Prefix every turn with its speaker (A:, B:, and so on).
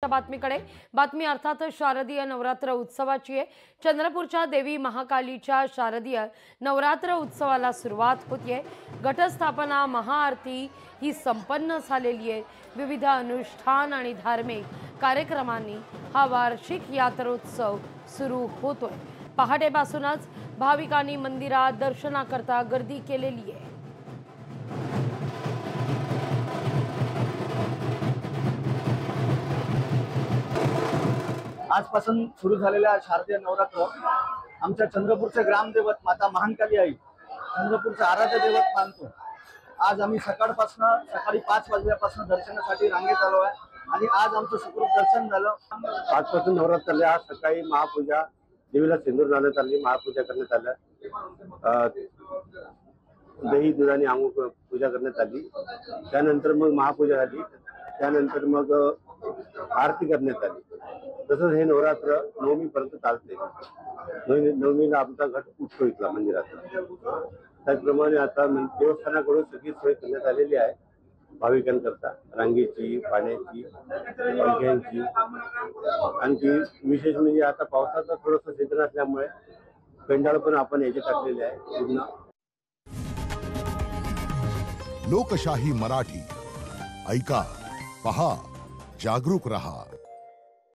A: बातमीकडे। बातमी अर्थातच शारदीय नवरात्र उत्सवाची आहे। चंद्रपूरच्या देवी महाकालीच्या शारदीय नवरात्र उत्सवाला सुरुवात होतीये। घटस्थापना महाआरती ही संपन्न झालेली आहे। विविध अनुष्ठान आणि धार्मिक कार्यक्रमांनी हा वार्षिक यात्रोत्सव सुरू होतोय। पहाटेपासूनच भाविकांनी मंदिरात दर्शनाकरता गर्दी केलेली आहे।
B: आजपासून सुरू झालेल्या शारदीय नवरात्र आमच्या चंद्रपूरचे ग्रामदेवत माता महाकाली आई चंद्रपूरचे आराध्य दैवत मानतो। आज आम्ही सकाळी 5 वाजल्यापासून दर्शनासाठी रांगेत आलो आहे आणि आज आमचं सुखरूप दर्शन झालं।
C: आजपासून नवरात्र चालले। आज सकाळी महापूजा, देवीला सिंदूर लावण्यात आली, महापूजा करण्यात आल्या, दही दुधाने आंघोळ पूजा करण्यात आली। त्यानंतर मग महापूजा झाली, त्यानंतर मग आरती करण्यात आली। तसंच हे नवरात्र नवमीपर्यंत चालते। नवमीला आमचा घट उठतो इथला मंदिरात। त्याचप्रमाणे आता देवस्थानाकडून सगळी सोय करण्यात आलेली आहे भाविकांकरता, रांगेची, पाण्याची, पंख्यांची। आणखी विशेष म्हणजे आता पावसाचा थोडंसं सीझन असल्यामुळे पेंडाळ पण आपण याचे टाकलेले आहे पूर्ण।
D: लोकशाही मराठी ऐका, पहा, जागरूक रहा।